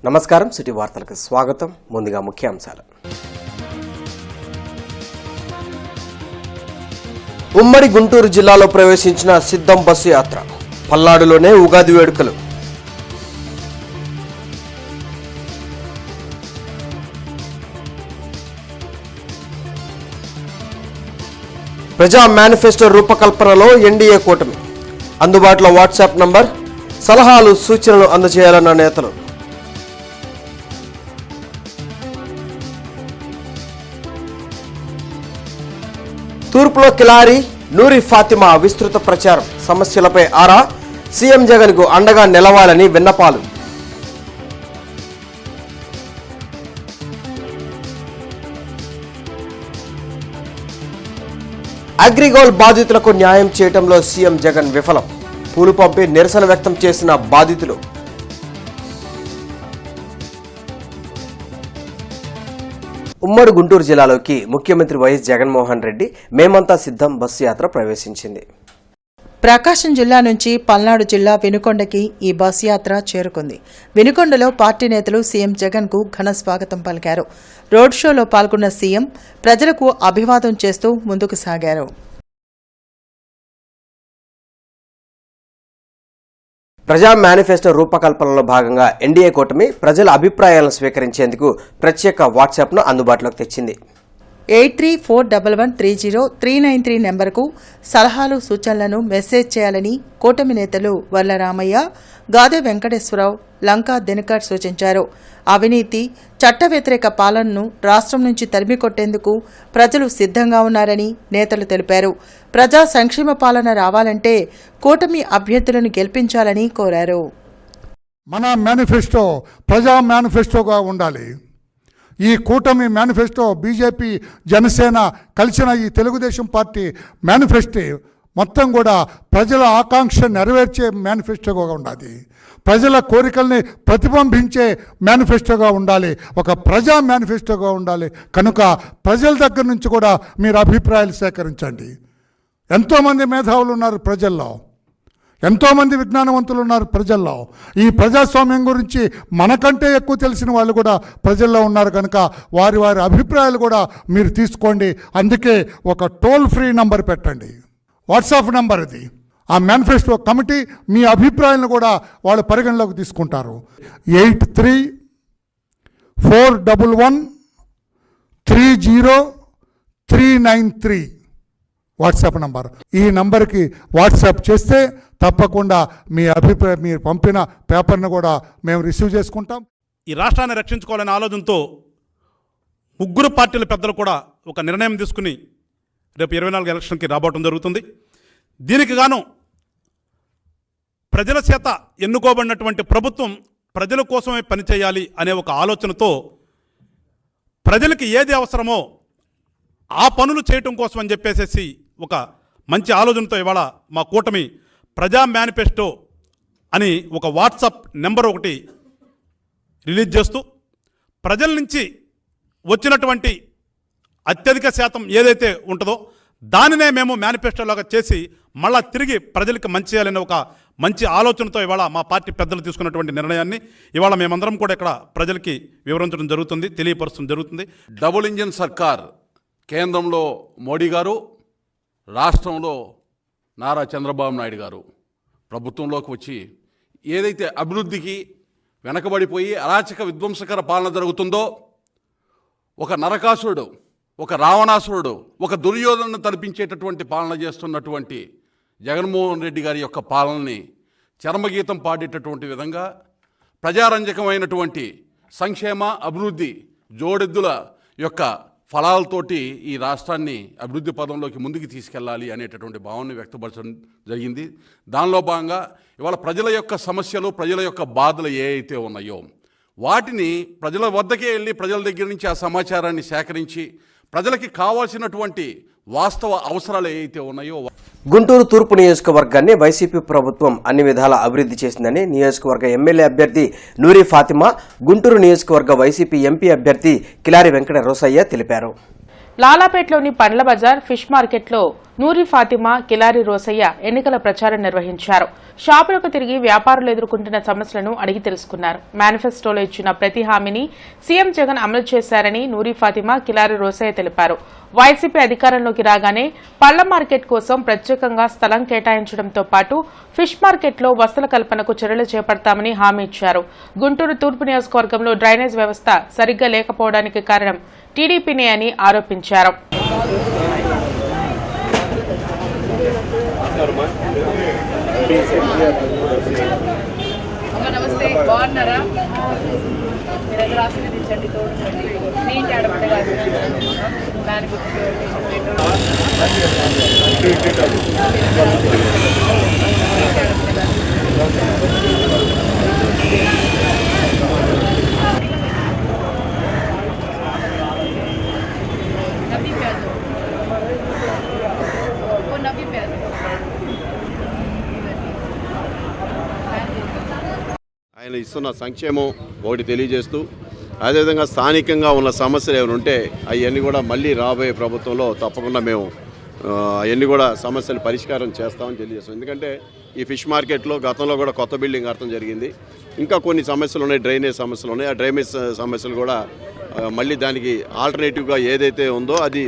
నమస్కారం, సిటీ వార్తలకు స్వాగతం. ముందుగా ముఖ్యాంశాలు. ఉమ్మడి గుంటూరు జిల్లాలో ప్రవేశించిన సిద్ధం బస్సు యాత్ర. పల్నాడులోనే ఉగాది వేడుకలు. ప్రజా మేనిఫెస్టో రూపకల్పనలో ఎన్డీఏ కూటమి. అందుబాటులో వాట్సాప్ నంబర్. సలహాలు సూచనలు అందజేయాలన్న నేతలు. తూర్పులో కిలారి, నూరి ఫాతిమా విస్తృత ప్రచారం. సమస్యలపై ఆరా. సీఎం జగన్ కు అండగా నిలవాలని విన్నపాలు. అగ్రిగోల్డ్ బాధితులకు న్యాయం చేయడంలో సీఎం జగన్ విఫలం. పూలు పంపి నిరసన వ్యక్తం చేసిన బాధితులు. ఉమ్మడి గుంటూరు జిల్లాలోకి ముఖ్యమంత్రి వైఎస్ జగన్మోహన్ రెడ్డి మేమంతా సిద్ధం బస్సు యాత్ర ప్రవేశించింది. ప్రకాశం జిల్లా నుంచి పల్నాడు జిల్లా వినుకొండకి ఈ బస్సు యాత్ర చేరుకుంది. వినుకొండలో పార్టీ నేతలు సీఎం జగన్ కు ఘన స్వాగతం పలికారు. రోడ్ షోలో పాల్గొన్న సీఎం ప్రజలకు అభివాదం చేస్తూ ముందుకు సాగారు. ప్రజా మేనిఫెస్టో రూపకల్పనలో భాగంగా ఎన్డీఏ కూటమి ప్రజల అభిప్రాయాలను స్వీకరించేందుకు ప్రత్యేక వాట్సాప్ను అందుబాటులోకి తెచ్చింది. 8341130393 నెంబర్కు సలహాలు సూచనలను మెసేజ్ చేయాలని కూటమి నేతలు వర్ల రామయ్య, గాదె వెంకటేశ్వరరావు, లంకా దినకర్ సూచించారు. అవినీతి, చట్ట వ్యతిరేక పాలనను రాష్ట్రం నుంచి తరిమికొట్టేందుకు ప్రజలు సిద్ధంగా ఉన్నారని నేతలు తెలిపారు. ప్రజా సంక్షేమ పాలన రావాలంటే కూటమి అభ్యర్థులను గెలిపించాలని కోరారు. మన మేనిఫెస్టో ప్రజా మేనిఫెస్టోగా ఉండాలి. ఈ కూటమి మేనిఫెస్టో, బీజేపీ, జనసేన కలిసిన ఈ తెలుగుదేశం పార్టీ మేనిఫెస్టో మొత్తం కూడా ప్రజల ఆకాంక్ష నెరవేర్చే మేనిఫెస్టోగా ఉండాలి. ప్రజల కోరికల్ని ప్రతిబింబించే మేనిఫెస్టోగా ఉండాలి. ఒక ప్రజా మేనిఫెస్టోగా ఉండాలి. కనుక ప్రజల దగ్గర నుంచి కూడా మీరు అభిప్రాయాలు సేకరించండి. ఎంతోమంది మేధావులు ఉన్నారు ప్రజల్లో, ఎంతోమంది విజ్ఞానవంతులు ఉన్నారు ప్రజల్లో. ఈ ప్రజాస్వామ్యం గురించి మనకంటే ఎక్కువ తెలిసిన వాళ్ళు కూడా ప్రజల్లో ఉన్నారు. కనుక వారి వారి అభిప్రాయాలు కూడా మీరు తీసుకోండి. అందుకే ఒక టోల్ ఫ్రీ నంబర్ పెట్టండి, వాట్సాప్ నంబర్ ఇది. ఆ మేనిఫెస్టో కమిటీ మీ అభిప్రాయాలను కూడా వాళ్ళు పరిగణలోకి తీసుకుంటారు. 8341130393 వాట్సాప్ నంబర్. ఈ నంబర్కి వాట్సాప్ చేస్తే తప్పకుండా మీ అభిప్రాయం, మీరు పంపిన పేపర్ను కూడా మేము రిసీవ్ చేసుకుంటాం. ఈ రాష్ట్రాన్ని రక్షించుకోవాలనే ఆలోచనతో ముగ్గురు పార్టీల పెద్దలు కూడా ఒక నిర్ణయం తీసుకుని రేపు 24 ఎలక్షన్కి రాబోవడం జరుగుతుంది. దీనికి గాను ప్రజల చేత ఎన్నుకోబడినటువంటి ప్రభుత్వం ప్రజల కోసమే పనిచేయాలి అనే ఒక ఆలోచనతో ప్రజలకి ఏది అవసరమో ఆ పనులు చేయటం కోసం అని చెప్పేసి ఒక మంచి ఆలోచనతో ఇవాళ మా కూటమి ప్రజా మేనిఫెస్టో అని ఒక వాట్సాప్ నెంబర్ ఒకటి రిలీజ్ చేస్తూ ప్రజల నుంచి వచ్చినటువంటి అత్యధిక శాతం ఏదైతే ఉంటుందో దానినే మేము మేనిఫెస్టోలాగా చేసి మళ్ళా తిరిగి ప్రజలకు మంచి చేయాలనే ఒక మంచి ఆలోచనతో ఇవాళ మా పార్టీ పెద్దలు తీసుకున్నటువంటి నిర్ణయాన్ని ఇవాళ మేమందరం కూడా ఇక్కడ ప్రజలకి వివరించడం జరుగుతుంది, తెలియపరచడం జరుగుతుంది. డబుల్ ఇంజిన్ సర్కార్, కేంద్రంలో మోడీ గారు, రాష్ట్రంలో నారా చంద్రబాబు నాయుడు గారు ప్రభుత్వంలోకి వచ్చి ఏదైతే అభివృద్ధికి వెనకబడిపోయి అరాచక విధ్వంసకర పాలన జరుగుతుందో, ఒక నరకాసురుడు, ఒక రావణాసురుడు, ఒక దుర్యోధనను తలపించేటటువంటి పాలన చేస్తున్నటువంటి జగన్మోహన్ రెడ్డి గారి యొక్క పాలనని చరమగీతం పాడేటటువంటి విధంగా ప్రజారంజకమైనటువంటి సంక్షేమ అభివృద్ధి జోడెద్దుల యొక్క ఫలాలతోటి ఈ రాష్ట్రాన్ని అభివృద్ధి పదంలోకి ముందుకు తీసుకెళ్ళాలి అనేటటువంటి భావనని వ్యక్తపరచడం జరిగింది. దానిలో భాగంగా ఇవాళ ప్రజల యొక్క సమస్యలు, ప్రజల యొక్క బాధలు ఏ అయితే ఉన్నాయో వాటిని ప్రజల వద్దకే వెళ్ళి ప్రజల దగ్గర నుంచి ఆ సమాచారాన్ని సేకరించి ప్రజలకి కావాల్సినటువంటి వాస్తవ అవసరాలు ఏవైతే ఉన్నాయో. గుంటూరు తూర్పు నియోజకవర్గాన్ని వైసీపీ ప్రభుత్వం అన్ని విధాల అభివృద్ధి చేసిందని నియోజకవర్గ ఎమ్మెల్యే అభ్యర్థి నూరి ఫాతిమా, గుంటూరు నియోజకవర్గ వైసీపీ ఎంపీ అభ్యర్థి కిలారి వెంకట రోసయ్య తెలిపారు. లాలాపేటలోని పండ్ల బజార్, ఫిష్ మార్కెట్లో నూరి ఫాతిమా, కిలారి రోసయ్య ఎన్నికల ప్రచారం నిర్వహించారు. షాపులకు తిరిగి వ్యాపారులు ఎదుర్కొంటున్న సమస్యలను అడిగి తెలుసుకున్నారు. మేనిఫెస్టోలో ఇచ్చిన ప్రతి హామీని సీఎం జగన్ అమలు చేశారని నూరి ఫాతిమా, కిలారి రోసయ్య తెలిపారు. వైసీపీ అధికారంలోకి రాగానే పళ్ల మార్కెట్ కోసం ప్రత్యేకంగా స్థలం కేటాయించడంతో పాటు ఫిష్ మార్కెట్లో వసతుల కల్పనకు చర్యలు చేపడతామని హామీ ఇచ్చారు. గుంటూరు తూర్పు నియోజకవర్గంలో డ్రైనేజ్ వ్యవస్థ సరిగ్గా లేకపోవడానికి కారణం టీడీపీనే అని ఆరోపించారు. నమస్తే, బాగున్నారా? మీరు ఎదురు ఆశీర్వదించండి, తోడుచండి. మీ ఇంటి ఆడబిడ్డ కాదు, దాని గురించి ఆయన ఇస్తున్న సంక్షేమం ఒకటి తెలియజేస్తూ, అదేవిధంగా స్థానికంగా ఉన్న సమస్యలు ఏమైనా ఉంటే అవన్నీ కూడా మళ్ళీ రాబోయే ప్రభుత్వంలో తప్పకుండా మేము అవన్నీ కూడా సమస్యలు పరిష్కారం చేస్తామని తెలియజేస్తాం. ఎందుకంటే ఈ ఫిష్ మార్కెట్లో గతంలో కూడా కొత్త బిల్డింగ్ కట్టడం జరిగింది. ఇంకా కొన్ని సమస్యలు ఉన్నాయి, డ్రైనేజ్ సమస్యలు ఉన్నాయి. ఆ డ్రైనేజ్ సమస్యలు కూడా మళ్ళీ దానికి ఆల్టర్నేటివ్గా ఏదైతే ఉందో అది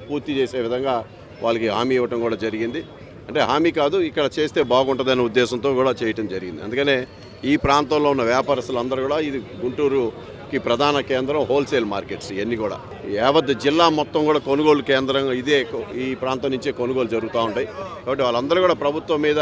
పూర్తి చేసే విధంగా వాళ్ళకి హామీ ఇవ్వడం కూడా జరిగింది. అంటే హామీ కాదు, ఇక్కడ చేస్తే బాగుంటుందనే ఉద్దేశంతో కూడా చేయటం జరిగింది. అందుకనే ఈ ప్రాంతంలో ఉన్న వ్యాపారస్తులు అందరూ కూడా ఇది గుంటూరుకి ప్రధాన కేంద్రం హోల్సేల్ మార్కెట్స్ ఇవన్నీ కూడా యావత్ జిల్లా మొత్తం కూడా కొనుగోలు కేంద్రం ఇదే, ఈ ప్రాంతం నుంచే కొనుగోలు జరుగుతూ ఉంటాయి. కాబట్టి వాళ్ళందరూ కూడా ప్రభుత్వం మీద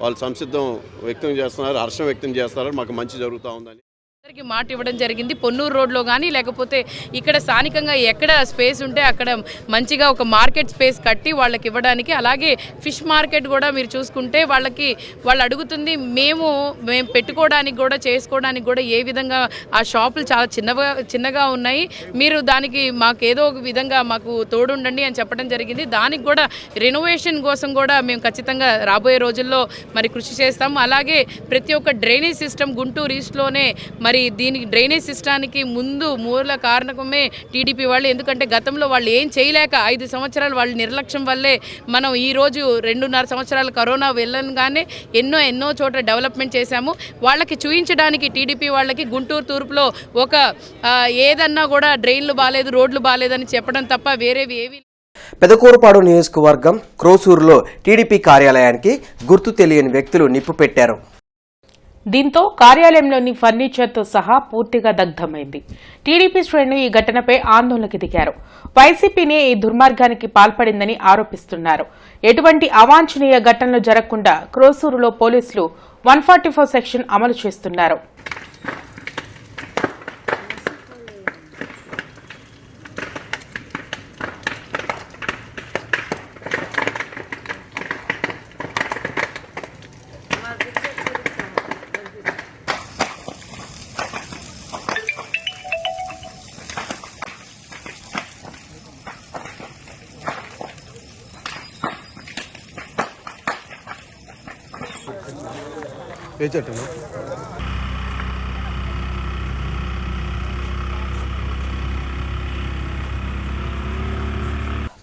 వాళ్ళు సంసిద్ధం వ్యక్తం చేస్తున్నారు, హర్షం వ్యక్తం చేస్తున్నారు, మాకు మంచి జరుగుతూ ఉందని. అందరికీ మాట ఇవ్వడం జరిగింది. పొన్నూరు రోడ్లో కానీ లేకపోతే ఇక్కడ స్థానికంగా ఎక్కడ స్పేస్ ఉంటే అక్కడ మంచిగా ఒక మార్కెట్ స్పేస్ కట్టి వాళ్ళకి ఇవ్వడానికి, అలాగే ఫిష్ మార్కెట్ కూడా మీరు చూసుకుంటే వాళ్ళు అడుగుతుంది మేము పెట్టుకోవడానికి కూడా చేసుకోవడానికి కూడా ఏ విధంగా ఆ షాపులు చాలా చిన్నగా ఉన్నాయి, మీరు దానికి మాకు ఏదో ఒక విధంగా మాకు తోడుండండి అని చెప్పడం జరిగింది. దానికి కూడా రెనోవేషన్ కోసం కూడా మేము ఖచ్చితంగా రాబోయే రోజుల్లో మరి కృషి చేస్తాము. అలాగే ప్రతి ఒక్క డ్రైనేజ్ సిస్టమ్ గుంటూరు ఈస్ట్లోనే మరి దీనికి డ్రైనేజ్ సిస్టానికి మూల కారణమే టీడీపీ వాళ్ళు. ఎందుకంటే గతంలో వాళ్ళు ఏం చేయలేక 5 సంవత్సరాలు వాళ్ళ నిర్లక్ష్యం వల్లే మనం ఈరోజు 2.5 సంవత్సరాలు కరోనా వెళ్ళగానే ఎన్నో చోట్ల డెవలప్మెంట్ చేశాము. వాళ్ళకి చూపించడానికి టీడీపీ వాళ్ళకి గుంటూరు తూర్పులో ఒక ఏదన్నా కూడా డ్రైన్లు బాగాలేదు, రోడ్లు బాగాలేదని చెప్పడం తప్ప వేరేవి ఏవి. పెదకూరుపాడు నియోజకవర్గం క్రోసూరులో టీడీపీ కార్యాలయానికి గుర్తు తెలియని వ్యక్తులు నిప్పు పెట్టారు. దీంతో కార్యాలయంలోని ఫర్నిచర్తో సహా పూర్తిగా దగ్ధమైంది. టీడీపీ శ్రేణులు ఈ ఘటనపై ఆందోళనకు దిగారు. వైసీపీనే ఈ దుర్మార్గానికి పాల్పడిందని ఆరోపిస్తున్నారు. ఎటువంటి అవాంఛనీయ ఘటనలు జరగకుండా క్రోసూరులో పోలీసులు 144 సెక్షన్ అమలు చేస్తున్నారు.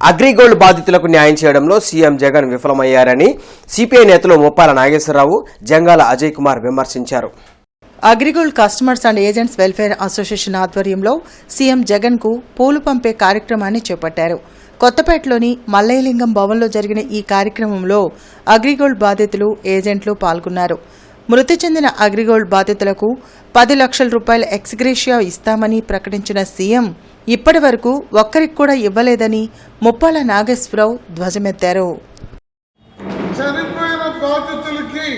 అగ్రిగోల్డ్ బాధితులకు న్యాయం చేయడంలో సీఎం జగన్ విఫలమయ్యారని సిపిఐ నేతలు ముప్పాల నాగేశ్వరరావు, జంగాల అజయ్ కుమార్ విమర్శించారు. AgriGold customers and agents welfare association ఆధ్వర్యంలో సీఎం జగన్ కు పూలు పంపే కార్యక్రమాన్ని చేపట్టారు. కొత్తపేటలోని మల్లయ్యలింగం భవన్లో జరిగిన ఈ కార్యక్రమంలో అగ్రిగోల్డ్ బాధితులు, ఏజెంట్లు పాల్గొన్నారు. మృతి చెందిన అగ్రిగోల్డ్ బాధితులకు 10 లక్షల రూపాయల ఎక్స్గ్రేషియా ఇస్తామని ప్రకటించిన సీఎం ఇప్పటి వరకు ఒక్కరికి కూడా ఇవ్వలేదని ముప్పాల నాగేశ్వరరావు ధ్వజమెత్తారు. చనిపోయిన బాధితులకి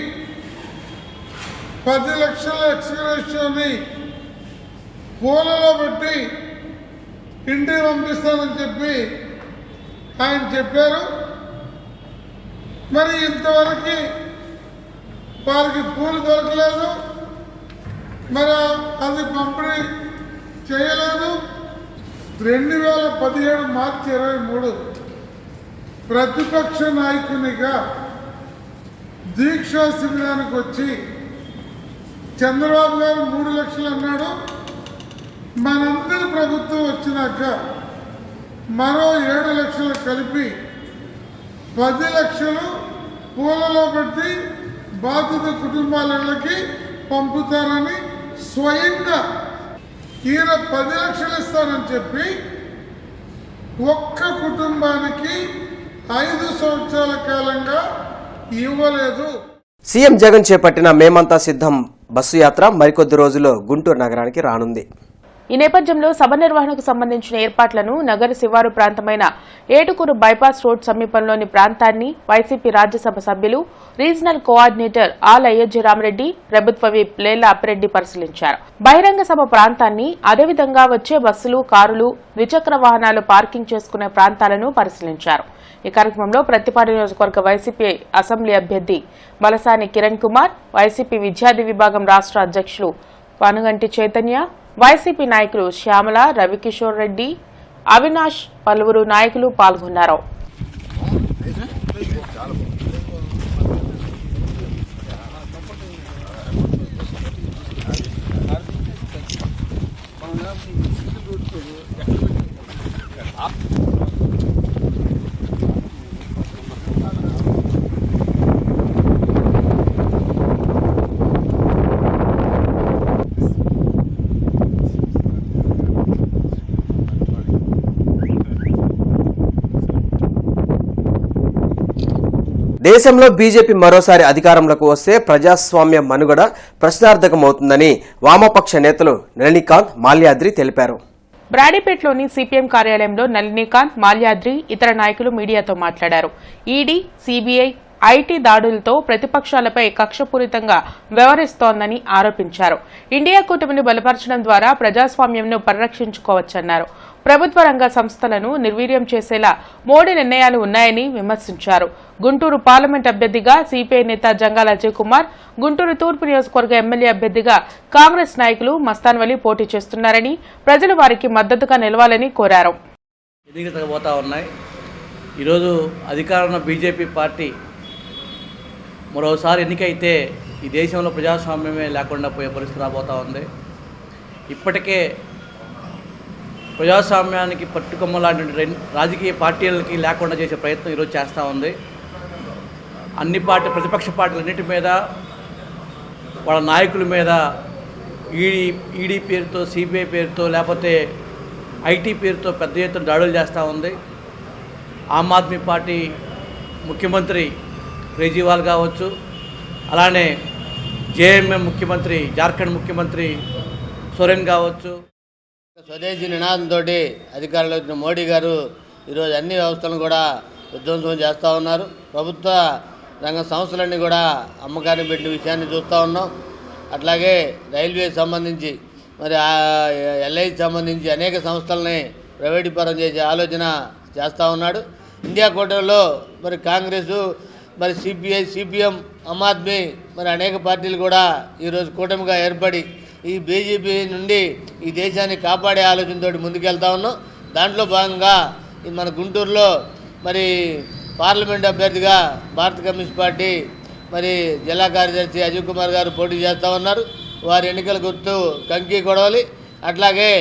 10 లక్షల ఎక్స్గ్రేషియాని పూలలో పెట్టి ఇంటికి పంపిస్తానని చెప్పి ఆయన చెప్పారు. మరి ఇంతవరకు వారికి పూలు దొరకలేదు, మరి అది పంపిణీ చేయలేదు. 2017 మార్చి 23 ప్రతిపక్ష నాయకునిగా దీక్షా శిబిరానికి వచ్చి చంద్రబాబు గారు 3 లక్షలు అన్నాడు. మనందరి ప్రభుత్వం వచ్చినాక మరో 7 లక్షలు కలిపి 10 లక్షలు పూలలో పెట్టి బాధిత కుటుంబాలకి పంపుతారని స్వయంగా ఈయన 10 లక్షలు ఇస్తారని చెప్పి ఒక్క కుటుంబానికి 5 సంవత్సరాల కాలంగా ఇవ్వలేదు. సీఎం జగన్ చేపట్టిన మేమంతా సిద్ధం బస్సు యాత్ర మరికొద్ది రోజుల్లో గుంటూరు నగరానికి రానుంది. ఈ నేపథ్యంలో సభ నిర్వహణకు సంబంధించిన ఏర్పాట్లను నగర శివారు ప్రాంతమైన ఏటుకూరు బైపాస్ రోడ్ సమీపంలోని ప్రాంతాన్ని వైసీపీ రాజ్యసభ సభ్యులు రీజనల్ కోఆర్డినేటర్ ఆల్ అయోధ్యరామరెడ్డి, ప్రభుత్వ విప్ లేళ్ల అప్పిరెడ్డి పరిశీలించారు. బహిరంగ సభ ప్రాంతాన్ని, అదేవిధంగా వచ్చే బస్సులు, కారులు, ద్విచక్ర వాహనాలు పార్కింగ్ చేసుకునే ప్రాంతాలను పరిశీలించారు. ఈ కార్యక్రమంలో ప్రతిపాడు నియోజకవర్గ వైసీపీ అసెంబ్లీ అభ్యర్థి బలసాని కిరణ్ కుమార్, వైసీపీ విద్యార్థి విభాగం రాష్ట్ర అధ్యక్షులు పనుగంటి చైతన్య, వైసీపీ నాయకులు శ్యామల, రవికిషోర్ రెడ్డి, అవినాష్, పలువురు నాయకులు పాల్గొన్నారు. దేశంలో బీజేపీ మరోసారి అధికారంలోకి వస్తే ప్రజాస్వామ్య మనుగడ ప్రశ్నార్థకమవుతుందని వామపక్ష నేతలు నళినీకాంత్, మాల్యాద్రి తెలిపారు. బ్రాడీపేటలోని సిపిఎం కార్యాలయంలో నళినీకాంత్, మాల్యాద్రి, ఇతర నాయకులు మీడియాతో మాట్లాడారు. ఈడీ, సీబీఐ, ఐటీ దాడులతో ప్రతిపక్షాలపై కక్షపూరితంగా వ్యవహరిస్తోందని ఆరోపించారు. ఇండియా కూటమిని బలపరచడం ద్వారా ప్రజాస్వామ్యంను పరిరక్షించుకోవచ్చన్నారు. ప్రభుత్వ రంగ సంస్థలను నిర్వీర్యం చేసేలా మోడీ నిర్ణయాలు ఉన్నాయని విమర్శించారు. గుంటూరు పార్లమెంట్ అభ్యర్థిగా సిపిఐ నేత జంగాల అజయ్ కుమార్, గుంటూరు తూర్పు నియోజకవర్గ ఎమ్మెల్యే అభ్యర్థిగా కాంగ్రెస్ నాయకులు మస్తాన్ వలీ పోటీ చేస్తున్నారని, ప్రజలు వారికి మద్దతుగా నిలవాలని కోరారు. ఈరోజు అధికారంలో బీజేపీ పార్టీ మరోసారి ఎన్నికైతే ఈ దేశంలో ప్రజాస్వామ్యమే లేకుండా పోయే పరిస్థితి రాబోతూ ఉంది. ఇప్పటికే ప్రజాస్వామ్యానికి పట్టుకొమ్మలాంటి రాజకీయ పార్టీలకి లేకుండా చేసే ప్రయత్నం ఈరోజు చేస్తూ ఉంది. అన్ని ప్రతిపక్ష పార్టీలన్నిటి మీద, వాళ్ళ నాయకుల మీద ఈడీ పేరుతో, సిబిఐ పేరుతో, లేకపోతే ఐటీ పేరుతో పెద్ద ఎత్తున దాడులు చేస్తూ ఉంది. ఆమ్ ఆద్మీ పార్టీ ముఖ్యమంత్రి కేజ్రీవాల్ కావచ్చు, అలానే జేఎంఎం ముఖ్యమంత్రి, జార్ఖండ్ ముఖ్యమంత్రి సోరెన్ కావచ్చు. స్వదేశీ నినాదంతో అధికారంలో వచ్చిన మోడీ గారు ఈరోజు అన్ని వ్యవస్థలను కూడా విధ్వంసం చేస్తూ ఉన్నారు. ప్రభుత్వ రంగ సంస్థలన్నీ కూడా అమ్మకాన్ని పెట్టిన విషయాన్ని చూస్తూ ఉన్నాం. అట్లాగే రైల్వేకి సంబంధించి, మరి ఎల్ఐకి సంబంధించి అనేక సంస్థలని ప్రైవేటీకరణ చేసే ఆలోచన చేస్తూ ఉన్నాడు. ఇండియా కూటమిలో మరి కాంగ్రెస్, మరి సిపిఐ, సిపిఎం, ఆమ్ ఆద్మీ, మరి అనేక పార్టీలు కూడా ఈరోజు కూటమిగా ఏర్పడి ఈ బీజేపీ నుండి ఈ దేశాన్ని కాపాడే ఆలోచనతో ముందుకెళ్తా ఉన్నాం. దాంట్లో భాగంగా మన గుంటూరులో మరి పార్లమెంట్ అభ్యర్థిగా భారత కమ్యూనిస్ట్ పార్టీ మరి జిల్లా కార్యదర్శి అజయ్ కుమార్ గారు పోటీ చేస్తూ ఉన్నారు. వారి ఎన్నికల గుర్తు కంకి కొడవలి. అట్లాగే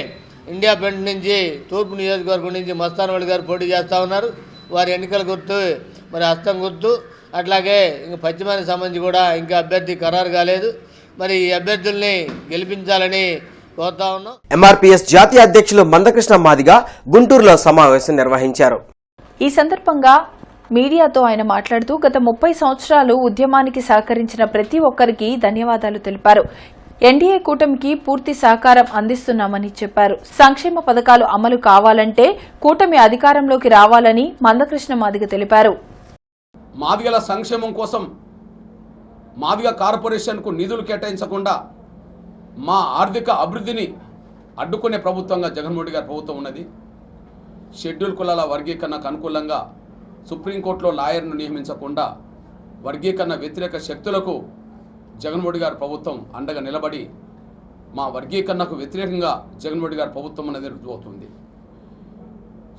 ఇండియా పెంట్ నుంచి తూర్పు నియోజకవర్గం నుంచి మస్తాన్ వలి గారు పోటీ చేస్తూ ఉన్నారు. వారి ఎన్నికల గుర్తు మరి హస్తం గుర్తు. అట్లాగే ఇంకా పశ్చిమానికి సంబంధించి కూడా ఇంకా అభ్యర్థి ఖరారు కాలేదు. మరి ఈ అభ్యర్థుల్ని గెలిపించాలని కోరుతా ఉన్నాం. ఎంఆర్పీఎస్ జాతీయ అధ్యక్షులు మందకృష్ణ మాదిగ గుంటూరులో సమావేశం నిర్వహించారు. ఈ సందర్భంగా మీడియాతో ఆయన మాట్లాడుతూ గత 30 సంవత్సరాలు ఉద్యమానికి సహకరించిన ప్రతి ఒక్కరికి ధన్యవాదాలు తెలిపారు. ఎన్డీఏ కూటమికి పూర్తి సహకారం అందిస్తున్నామని చెప్పారు. సంక్షేమ పథకాలు అమలు కావాలంటే కూటమి అధికారంలోకి రావాలని మందకృష్ణ మాదిగ తెలిపారు. మాదిగల సంక్షేమం కోసం మాదిగ కార్పొరేషన్కు నిధులు కేటాయించకుండా మా ఆర్థిక అభివృద్ధిని అడ్డుకునే ప్రభుత్వంగా జగన్మోహన్ గారి ప్రభుత్వం ఉన్నది. షెడ్యూల్ కులాల వర్గీకరణకు అనుకూలంగా సుప్రీంకోర్టులో లాయర్ను నియమించకుండా వర్గీకరణ వ్యతిరేక శక్తులకు జగన్మోహన్ గారి ప్రభుత్వం అండగా నిలబడి మా వర్గీకరణకు వ్యతిరేకంగా జగన్మోహన్ గారి ప్రభుత్వం అనేది రుజువుతుంది.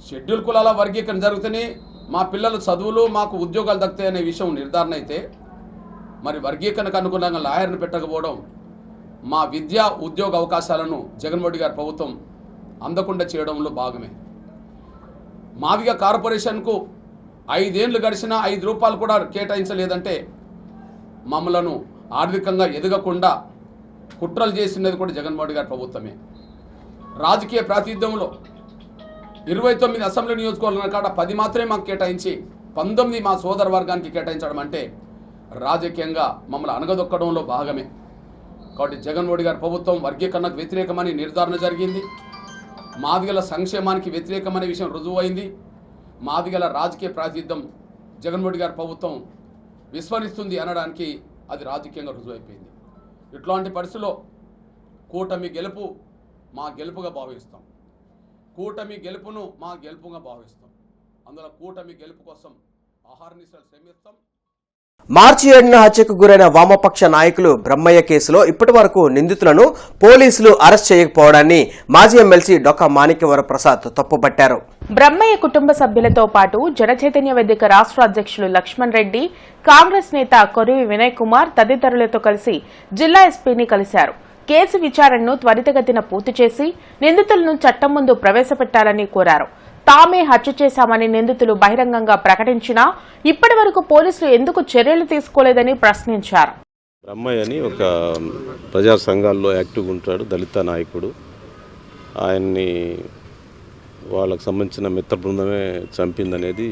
షెడ్యూల్ కులాల వర్గీకరణ జరిగితేనే మా పిల్లల చదువులు, మాకు ఉద్యోగాలు దక్కుతాయి అనే విషయం నిర్ధారణ అయితే, మరి వర్గీకరణకు అనుగుణంగా లాయర్ను పెట్టకపోవడం మా విద్యా ఉద్యోగ అవకాశాలను జగన్మోహన్ గారి ప్రభుత్వం అందకుండా చేయడంలో భాగమే. మాదిగ కార్పొరేషన్కు 5 ఏళ్ళు గడిచినా 5 రూపాయలు కూడా కేటాయించలేదంటే మమ్మలను ఆర్థికంగా ఎదగకుండా కుట్రలు చేసినది కూడా జగన్మోహన్ గారి ప్రభుత్వమే. రాజకీయ ప్రాతినిధ్యంలో 29 అసెంబ్లీ నియోజకవర్గాల కాడ 10 మాత్రమే మాకు కేటాయించి 19 మా సోదర వర్గానికి కేటాయించడం అంటే రాజకీయంగా మమ్మల్ని అణగదొక్కడంలో భాగమే. కాబట్టి జగన్మోహన్ గారి ప్రభుత్వం వర్గీకరణకు వ్యతిరేకమని నిర్ధారణ జరిగింది. మాదిగల సంక్షేమానికి వ్యతిరేకమనే విషయం రుజువైంది. మాదిగల రాజకీయ ప్రాతినిధ్యం జగన్మోహన్ గారి ప్రభుత్వం విస్మరిస్తుంది అనడానికి అది రాజకీయంగా రుజువైపోయింది. ఇట్లాంటి పరిస్థితుల్లో కూటమి గెలుపు మా గెలుపుగా భావిస్తాం. కూటమి గెలుపును మా గెలుపుగా భావిస్తాం. అందులో కూటమి గెలుపు కోసం అహర్నిశలు శ్రమిస్తాం. మార్చి 7న హత్యకు గురైన వామపక్ష నాయకులు బ్రహ్మయ్య కేసులో ఇప్పటి వరకు నిందితులను పోలీసులు అరెస్ట్ చేయకపోవడాన్ని మాజీ ఎమ్మెల్సీ డొక్కా మాణిక్యవర ప్రసాద్ తప్పుపట్టారు. బ్రహ్మయ్య కుటుంబ సభ్యులతో పాటు జనచైతన్య వేదిక రాష్ట్ర అధ్యక్షులు లక్ష్మణ్ రెడ్డి, కాంగ్రెస్ నేత కొరివి వినయ్ కుమార్ తదితరులతో కలిసి జిల్లా ఎస్పీని కలిశారు. కేసు విచారణను త్వరితగతిన పూర్తి చేసి నిందితులను చట్టం ముందు ప్రవేశపెట్టాలని కోరారు. తామే హత్య చేశామని నిందితులు బహిరంగంగా ప్రకటించినా ఇప్పటి వరకు పోలీసులు ఎందుకు చర్యలు తీసుకోలేదని ప్రశ్నించారు. బ్రహ్మయ్య అని ఒక ప్రజా సంఘాల్లో యాక్టివ్గా ఉంటాడు, దళిత నాయకుడు. ఆయన్ని వాళ్ళకు సంబంధించిన మిత్ర బృందమే చంపిందనేది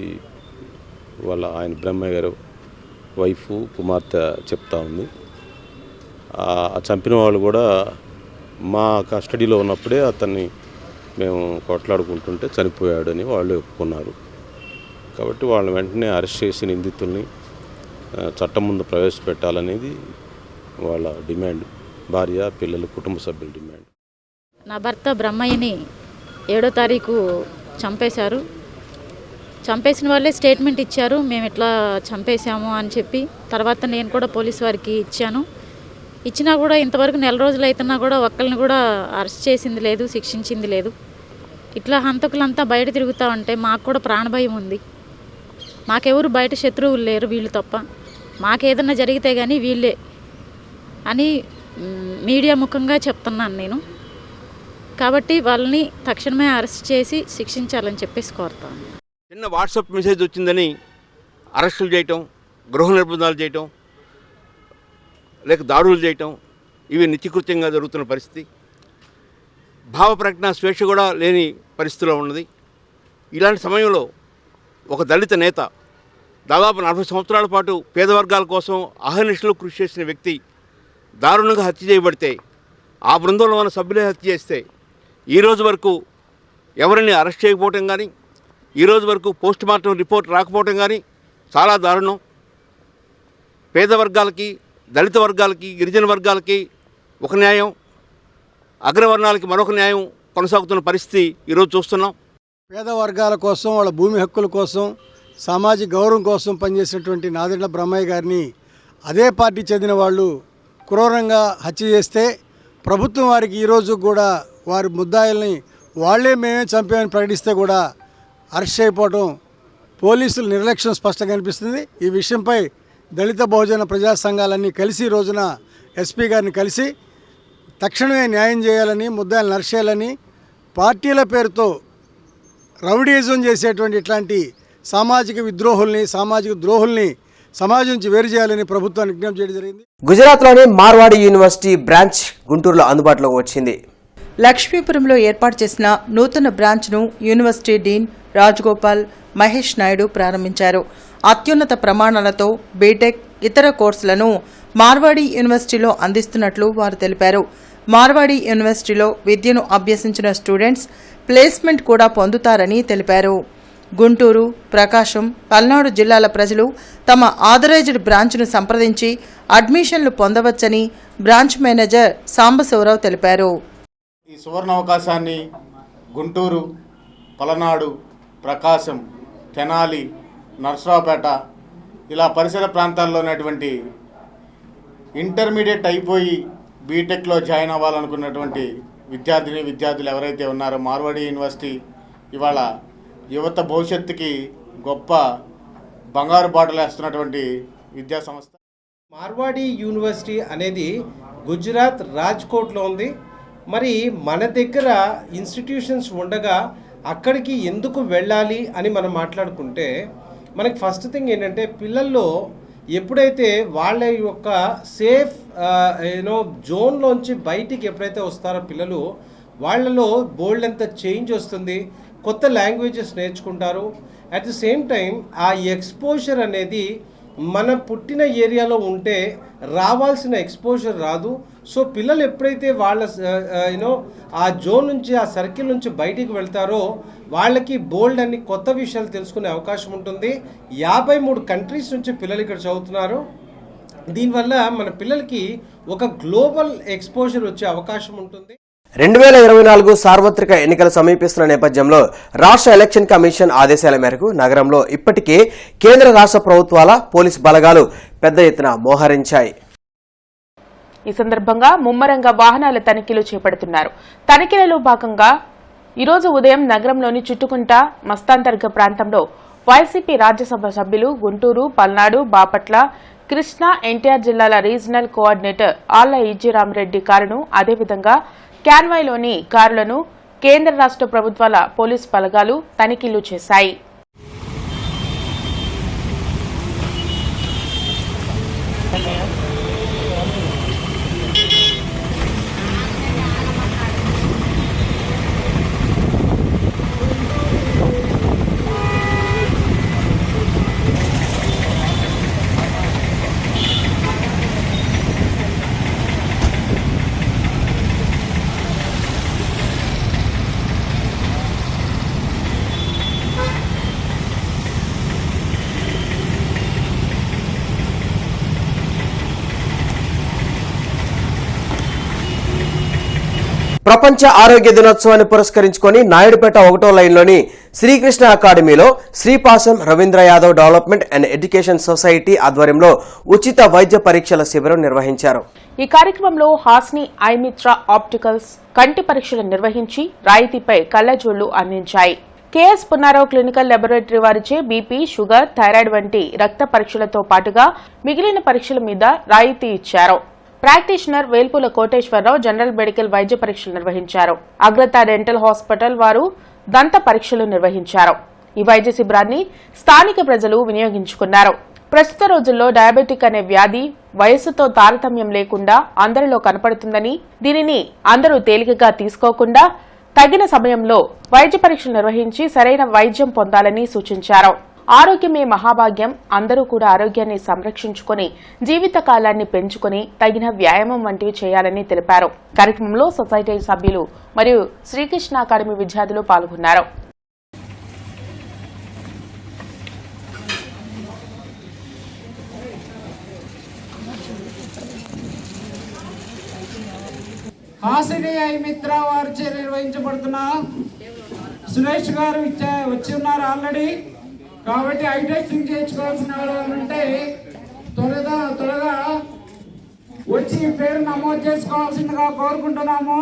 ఆయన బ్రహ్మయ్య గారు వైఫ్ కుమార్తె చెప్తా ఉంది. చంపిన వాళ్ళు కూడా మా కస్టడీలో ఉన్నప్పుడే అతన్ని మేము కొట్లాడుకుంటుంటే చనిపోయాడని వాళ్ళు ఒప్పుకున్నారు. కాబట్టి వాళ్ళని వెంటనే అరెస్ట్ చేసి నిందితుల్ని చట్టం ముందు ప్రవేశపెట్టాలనేది వాళ్ళ డిమాండ్. భార్య, పిల్లలు, కుటుంబ సభ్యుల డిమాండ్. నా భర్త బ్రహ్మయ్యని 7వ తారీఖు చంపేశారు. చంపేసిన వాళ్ళే స్టేట్మెంట్ ఇచ్చారు, మేము ఇట్లా చంపేశాము అని చెప్పి. తర్వాత నేను కూడా పోలీసు వారికి ఇచ్చాను. ఇచ్చినా కూడా ఇంతవరకు 4 రోజులు అవుతున్నా కూడా ఒక్కరిని కూడా అరెస్ట్ చేసింది లేదు, శిక్షించింది లేదు. ఇట్లా హంతకులంతా బయట తిరుగుతూ ఉంటే మాకు కూడా ప్రాణభయం ఉంది. మాకెవరు బయట శత్రువులు లేరు వీళ్ళు తప్ప. మాకేదన్నా జరిగితే కానీ వీళ్ళే అని మీడియా ముఖంగా చెప్తున్నాను నేను. కాబట్టి వాళ్ళని తక్షణమే అరెస్ట్ చేసి శిక్షించాలని చెప్పేసి కోరుతాను. చిన్న వాట్సాప్ మెసేజ్ వచ్చిందని అరెస్టులు చేయటం, గృహ నిర్బంధాలు చేయటం, లేక దాడులు చేయటం ఇవి నిత్యకృత్యంగా జరుగుతున్న పరిస్థితి. భావ ప్రకటన స్వేచ్ఛ కూడా లేని పరిస్థితిలో ఉన్నది. ఇలాంటి సమయంలో ఒక దళిత నేత దాదాపు 40 సంవత్సరాల పాటు పేద వర్గాల కోసం అహర్నిశలు కృషి చేసిన వ్యక్తి దారుణంగా హత్య చేయబడితే, ఆ బృందంలో ఉన్న సభ్యులే హత్య చేస్తే ఈరోజు వరకు ఎవరిని అరెస్ట్ చేయకపోవటం కానీ, ఈరోజు వరకు పోస్ట్ మార్టం రిపోర్ట్ రాకపోవటం కానీ చాలా దారుణం. పేద వర్గాలకి, దళిత వర్గాలకి, గిరిజన వర్గాలకి ఒక న్యాయం, అగ్రవర్ణాలకి మరొక న్యాయం కొనసాగుతున్న పరిస్థితి ఈరోజు చూస్తున్నాం. పేద వర్గాల కోసం, వాళ్ళ భూమి హక్కుల కోసం, సామాజిక గౌరవం కోసం పనిచేసినటువంటి నాదెండ్ల బ్రహ్మయ్య గారిని అదే పార్టీ చెందిన వాళ్ళు క్రూరంగా హత్య చేస్తే ప్రభుత్వం వారికి ఈరోజు కూడా వారి ముద్దాయిల్ని వాళ్లే మేమే చంపామని ప్రకటిస్తే కూడా అరెస్ట్ చేయకపోవడం పోలీసుల నిర్లక్ష్యం స్పష్టంగా కనిపిస్తుంది. ఈ విషయంపై దళిత బహుజన ప్రజా సంఘాలన్నీ కలిసి రోజున ఎస్పీ గారిని కలిసి తక్షణమే న్యాయం చేయాలని, ముద్దాయిలను అరెస్ట్ చేయాలని, పార్టీల పేరుతో రౌడీజం చేసేటువంటి ఇట్లాంటి సామాజిక విద్రోహుల్ని, సామాజిక ద్రోహుల్ని సమాజం నుంచి వేరు చేయాలని ప్రభుత్వాన్ని విజ్ఞప్తి చేయడం జరిగింది. గుజరాత్లోని మార్వాడి యూనివర్సిటీ బ్రాంచ్ గుంటూరులో అందుబాటులోకి వచ్చింది. లక్ష్మీపురంలో ఏర్పాటు చేసిన నూతన బ్రాంచ్ను యూనివర్సిటీ డీన్ రాజగోపాల్ మహేష్ నాయుడు ప్రారంభించారు. అత్యున్నత ప్రమాణాలతో బీటెక్, ఇతర కోర్సులను మార్వాడి యూనివర్సిటీలో అందిస్తున్నట్లు వారు తెలిపారు. మార్వాడి యూనివర్సిటీలో విద్యను అభ్యసించిన స్టూడెంట్స్ ప్లేస్మెంట్ కూడా పొందుతారని తెలిపారు. గుంటూరు, ప్రకాశం, పల్నాడు జిల్లాల ప్రజలు తమ ఆథరైజ్డ్ బ్రాంచ్ను సంప్రదించి అడ్మిషన్లు పొందవచ్చని బ్రాంచ్ మేనేజర్ సాంబశివరావు తెలిపారు. ఈ సువర్ణ అవకాశాన్ని గుంటూరు, పలనాడు, ప్రకాశం, తెనాలి, నర్సరావుపేట ఇలా పరిసర ప్రాంతాల్లో ఉన్నటువంటి ఇంటర్మీడియట్ అయిపోయి బీటెక్లో జాయిన్ అవ్వాలనుకున్నటువంటి విద్యార్థులు ఎవరైతే ఉన్నారో మార్వాడి యూనివర్సిటీ ఇవాళ యువత భవిష్యత్తుకి గొప్ప బంగారు బాటలు వేస్తున్నటువంటి విద్యా సంస్థ. మార్వాడి యూనివర్సిటీ అనేది గుజరాత్ రాజ్కోట్లో ఉంది. మరి మన దగ్గర ఇన్స్టిట్యూషన్స్ ఉండగా అక్కడికి ఎందుకు వెళ్ళాలి అని మనం మాట్లాడుకుంటే మనకి ఫస్ట్ థింగ్ ఏంటంటే పిల్లల్లో ఎప్పుడైతే వాళ్ళ యొక్క సేఫ్ జోన్లోంచి బయటికి ఎప్పుడైతే వస్తారో పిల్లలు, వాళ్ళలో బోల్డ్ అంత చేంజ్ వస్తుంది, కొత్త లాంగ్వేజెస్ నేర్చుకుంటారు. అట్ ది సేమ్ టైం ఆ ఎక్స్పోజర్ అనేది మన పుట్టిన ఏరియాలో ఉంటే రావాల్సిన ఎక్స్పోజర్ రాదు. సో పిల్లలు ఎప్పుడైతే వాళ్ళ ఆ జోన్ నుంచి, ఆ సర్కిల్ నుంచి బయటికి వెళ్తారో వాళ్ళకి బోల్డ్ అన్ని కొత్త విషయాలు తెలుసుకునే అవకాశం ఉంటుంది. 53 కంట్రీస్ నుంచి పిల్లలు ఇక్కడ చదువుతున్నారు. దీనివల్ల మన పిల్లలకి ఒక గ్లోబల్ ఎక్స్పోజర్ వచ్చే అవకాశం ఉంటుంది. 2024 సార్వత్రిక ఎన్నికలు సమీపిస్తున్న నేపథ్యంలో రాష్ట్ర ఎలక్షన్ కమిషన్ ఆదేశాల మేరకు నగరంలో ఇప్పటికే కేంద్ర రాష్ట్ర ప్రభుత్వాల పోలీసు బలగాలు పెద్ద ఎత్తున మోహరించాయి. ఈ సందర్భంగా ముమ్మరంగా వాహనాల తనిఖీలు చేపడుతున్నారు. తనిఖీలలో భాగంగా ఈరోజు ఉదయం నగరంలోని చుట్టుకుంట మస్తాంతర్గ ప్రాంతంలో వైసీపీ రాజ్యసభ సభ్యులు గుంటూరు, పల్నాడు, బాపట్ల, కృష్ణా, ఎన్టీఆర్ జిల్లాల రీజనల్ కోఆర్డినేటర్ ఆళ్ల ఈజీ రామరెడ్డి కారును, అదేవిధంగా క్యాన్వాయ్లోని కారులను కేంద్ర రాష్ట్ర ప్రభుత్వాల పోలీసు బలగాలు తనిఖీలు చేశాయి. ప్రపంచ ఆరోగ్య దినోత్సవాన్ని పురస్కరించుకొని నాయుడుపేట 1వ లైన్లోని శ్రీకృష్ణ అకాడమీలో Sripasam Ravindra Yadav development and education society ఆధ్వర్యంలో ఉచిత వైద్య పరీక్షల శిబిరం నిర్వహించారు. ఈ కార్యక్రమంలో హాస్ని ఐమిత్ర ఆప్టికల్స్ కంటి పరీక్షలు నిర్వహించి రాయితీపై కళ్లజోళ్లు అందించాయి. కేఎస్ పున్నారావు క్లినికల్ లాబొరేటరీ వారిచే బీపీ, షుగర్, థైరాయిడ్ వంటి రక్త పరీక్షలతో పాటుగా మిగిలిన పరీక్షల మీద రాయితీ ఇచ్చారు. Practitioner Velpula Koteswararao general medical వైద్య పరీక్షలు నిర్వహించారు. అగ్రత డెంటల్ హాస్పిటల్ వారు దంత పరీక్షలు నిర్వహించారు. ఈ వైద్య శిబిరాన్ని స్థానిక ప్రజలు వినియోగించుకున్నారు. ప్రస్తుత రోజుల్లో డయాబెటిక్ అనే వ్యాధి వయస్సుతో తారతమ్యం లేకుండా అందరిలో కనపడుతుందని, దీనిని అందరూ తేలికగా తీసుకోకుండా తగిన సమయంలో వైద్య పరీక్షలు నిర్వహించి సరైన వైద్యం పొందాలని సూచించారు. ఆరోగ్యమే మహాభాగ్యం, అందరూ కూడా ఆరోగ్యాన్ని సంరక్షించుకుని జీవిత కాలాన్ని పెంచుకుని తగిన వ్యాయామం వంటివి చేయాలని తెలిపారు. కార్యక్రమంలో సొసైటీ సభ్యులు మరియు శ్రీకృష్ణ అకాడమీ విద్యార్థులు పాల్గొన్నారు. హాసిని ఐమిత్ర వారిచే నిర్వహించబడుతున్న సురేష్ గారు వచ్చి ఉన్నారు ఆల్రెడీ. కాబట్టి ఐ టెస్టింగ్ చేయించుకోవాల్సిన వాళ్ళు ఉంటే త్వరగా వచ్చి పేరు నమోదు చేసుకోవాల్సిందిగా కోరుకుంటున్నాము.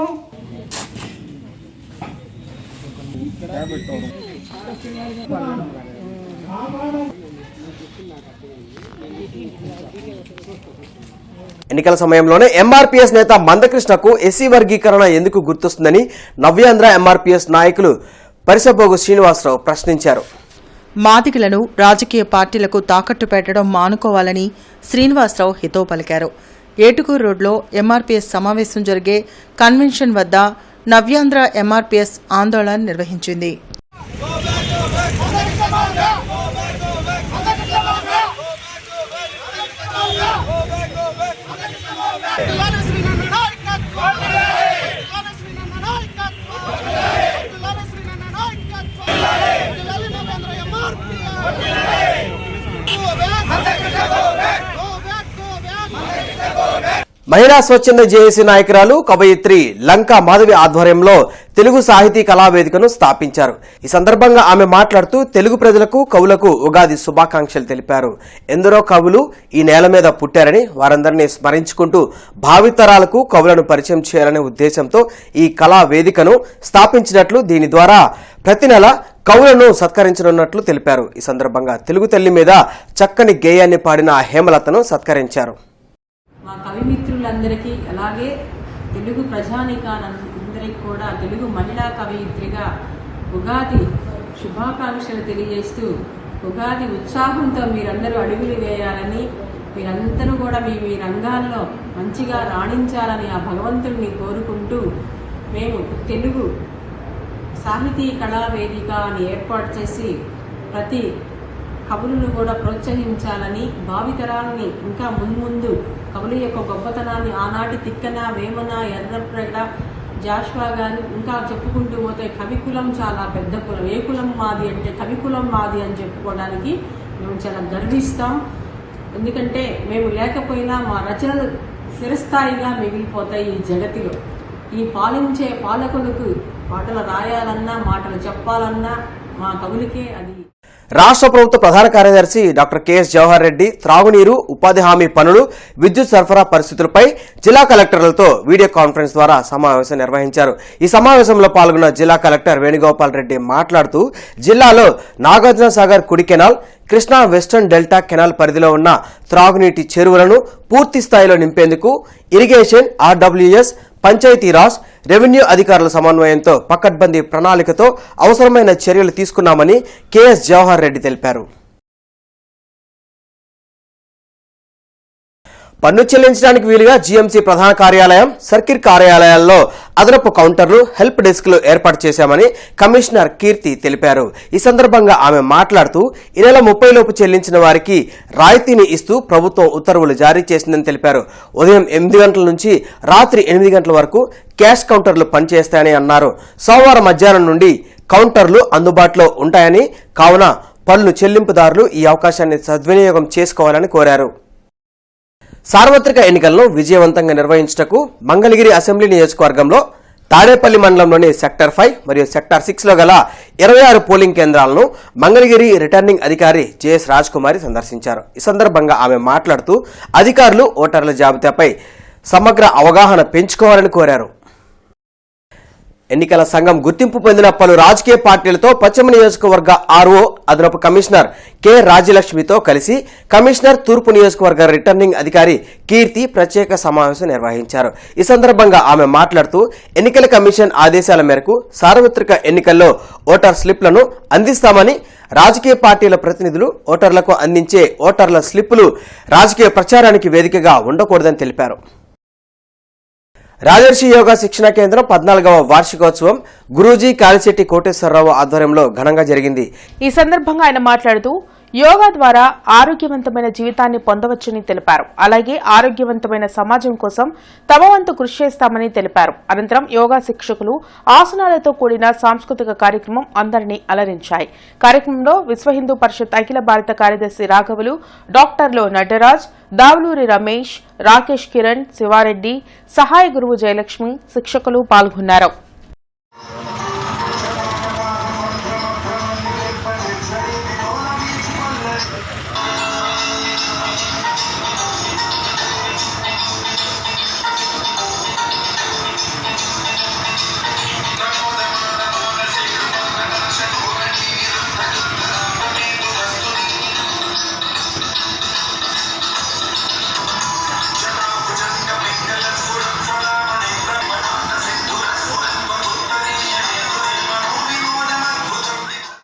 ఎన్నికల సమయంలోనే ఎంఆర్పీఎస్ నేత మందకృష్ణకు ఎస్సీ వర్గీకరణ ఎందుకు గుర్తొస్తుందని నవ్యాంధ్ర ఎంఆర్పీఎస్ నాయకులు పరిసపోగు శ్రీనివాసరావు ప్రశ్నించారు. మాదిగలను రాజకీయ పార్టీలకు తాకట్టు పెట్టడం మానుకోవాలని శ్రీనివాసరావు హితవు పలికారు. ఏటుకూరు రోడ్లో ఎంఆర్పీఎస్ సమావేశం జరిగే కన్వెన్షన్ వద్ద నవ్యాంధ్ర ఎంఆర్పీఎస్ ఆందోళన నిర్వహించింది. మహిళా స్వచ్ఛంద జేఏసీ నాయకురాలు కవయిత్రి లంకా మాధవి ఆధ్వర్యంలో తెలుగు సాహితీ కళావేదికను స్థాపించారు. ఈ సందర్భంగా ఆమె మాట్లాడుతూ తెలుగు ప్రజలకు, కవులకు ఉగాది శుభాకాంక్షలు తెలిపారు. ఎందరో కవులు ఈ నేల మీద పుట్టారని వారందరినీ స్మరించుకుంటూ భావితరాలకు కవులను పరిచయం చేయాలనే ఉద్దేశంతో ఈ కళా వేదికను స్థాపించినట్లు, దీని ద్వారా ప్రతి నెల కవులను సత్కరించనున్నట్లు తెలిపారు. ఈ సందర్భంగా తెలుగు తల్లి మీద చక్కని గేయాన్ని పాడిన హేమలతను సత్కరించారు. మా కవిమిత్రులందరికీ అలాగే తెలుగు ప్రజానీకాలందరికీ కూడా తెలుగు మహిళా కవయిత్రిగా ఉగాది శుభాకాంక్షలు తెలియజేస్తూ ఉగాది ఉత్సాహంతో మీరందరూ అడుగులు వేయాలని, మీరందరూ కూడా మీ మీ రంగాల్లో మంచిగా రాణించాలని ఆ భగవంతుడిని కోరుకుంటూ మేము తెలుగు సాహితీ కళావేదిక అని ఏర్పాటు చేసి ప్రతి కవులను కూడా ప్రోత్సహించాలని, భావితరాలని ఇంకా మున్ముందు కవుల యొక్క గొప్పతనాన్ని ఆనాటి తిక్కన, వేమన, ఎర్రప్రగడ, జాష్వా గారు ఇంకా చెప్పుకుంటూ పోతే కవికులం చాలా పెద్ద కులం. ఏ కులం మాది అంటే కవికులం మాది అని చెప్పుకోవడానికి మేము చాలా గర్విస్తాం. ఎందుకంటే మేము లేకపోయినా మా రచనలు చిరస్థాయిగా మిగిలిపోతాయి ఈ జగతిలో. ఈ పాలించే పాలకులకు పాటలు రాయాలన్నా, మాటలు చెప్పాలన్నా మా కవులకే అది. రాష్ట్ర ప్రభుత్వ ప్రధాన కార్యదర్శి డాక్టర్ కెఎస్ జవహర్ రెడ్డి త్రాగునీరు, ఉపాధి హామీ పనులు, విద్యుత్ సరఫరా పరిస్థితులపై జిల్లా కలెక్టర్లతో వీడియో కాన్ఫరెన్స్ ద్వారా సమావేశం నిర్వహించారు. ఈ సమావేశంలో పాల్గొన్న జిల్లా కలెక్టర్ వేణుగోపాల్ రెడ్డి మాట్లాడుతూ జిల్లాలో నాగార్జున సాగర్ కుడి canal, Krishna western delta canal పరిధిలో ఉన్న త్రాగునీటి చెరువులను పూర్తి స్థాయిలో నింపేందుకు ఇరిగేషన్, ఆర్డబ్ల్యూఎస్, పంచాయతీరాజ్, రెవెన్యూ అధికారుల సమన్వయంతో పకడ్బందీ ప్రణాళికతో అవసరమైన చర్యలు తీసుకున్నామని కెఎస్ జవహర్ రెడ్డి తెలిపారు. పన్ను చెల్లించడానికి వీలుగా జీఎంసీ ప్రధాన కార్యాలయం, సర్కిల్ కార్యాలయాల్లో అదనపు కౌంటర్లు, హెల్ప్ డెస్క్లు ఏర్పాటు చేశామని కమిషనర్ కీర్తి తెలిపారు. ఈ సందర్భంగా ఆమె మాట్లాడుతూ ఈ నెల 30 లోపు చెల్లించిన వారికి రాయితీని ఇస్తూ ప్రభుత్వం ఉత్తర్వులు జారీ చేసిందని తెలిపారు. ఉదయం 8 గంటల నుంచి రాత్రి 8 గంటల వరకు క్యాష్ కౌంటర్లు పనిచేస్తాయని అన్నారు. సోమవారం మధ్యాహ్నం నుండి కౌంటర్లు అందుబాటులో ఉంటాయని, కావున పన్ను చెల్లింపుదారులు ఈ అవకాశాన్ని సద్వినియోగం చేసుకోవాలని కోరారు. సార్వత్రిక ఎన్నికలను విజయవంతంగా నిర్వహించుటకు మంగళగిరి అసెంబ్లీ నియోజకవర్గంలో తాడేపల్లి మండలంలోని సెక్టర్ 5 మరియు సెక్టర్ 6లో గల 26 పోలింగ్ కేంద్రాలను మంగళగిరి రిటర్నింగ్ అధికారి జెఎస్ రాజ్ కుమారి సందర్శించారు. ఈ సందర్భంగా ఆమె మాట్లాడుతూ అధికారులు ఓటర్ల జాబితాపై సమగ్ర అవగాహన పెంచుకోవాలని కోరారు. ఎన్నికల సంఘం గుర్తింపు పొందిన పలు రాజకీయ పార్టీలతో పశ్చిమ నియోజకవర్గ ఆర్ఓ అదనపు కమిషనర్ కె రాజ్యలక్ష్మితో కలిసి కమిషనర్ తూర్పు నియోజకవర్గ రిటర్నింగ్ అధికారి కీర్తి ప్రత్యేక సమావేశం నిర్వహించారు. ఈ సందర్భంగా ఆమె మాట్లాడుతూ ఎన్నికల కమిషన్ ఆదేశాల మేరకు సార్వత్రిక ఎన్నికల్లో ఓటర్ స్లిప్లను అందిస్తామని, రాజకీయ పార్టీల ప్రతినిధులు ఓటర్లకు అందించే ఓటర్ల స్లిప్పులు రాజకీయ ప్రచారానికి వేదికగా ఉండకూడదని తెలిపారు. రాజర్షి యోగా శిక్షణ కేంద్రం 14వ వార్షికోత్సవం గురూజీ కాలిశెట్టి కోటేశ్వరరావు ఆధ్వర్యంలో ఘనంగా జరిగింది. ఈ సందర్భంగా ఆయన మాట్లాడుతూ యోగా ద్వారా ఆరోగ్యవంతమైన జీవితాన్ని పొందవచ్చని తెలిపారు. అలాగే ఆరోగ్యవంతమైన సమాజం కోసం తమ వంతు కృషి చేస్తామని తెలిపారు. అనంతరం యోగా శిక్షకులు ఆసనాలతో కూడిన సాంస్కృతిక కార్యక్రమం అందరినీ అలరించాయి. కార్యక్రమంలో విశ్వ హిందూ పరిషత్ అఖిల భారత కార్యదర్శి రాఘవులు, డాక్టర్లు నటరాజ్, దావులూరి రమేష్, రాకేష్ కిరణ్, శివారెడ్డి, సహాయ గురువు జయలక్ష్మి, శిక్షకులు పాల్గొన్నారు.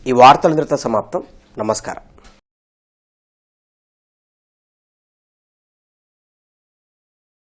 ఈ వార్తలు ఇంతటితో సమాప్తం. నమస్కారం.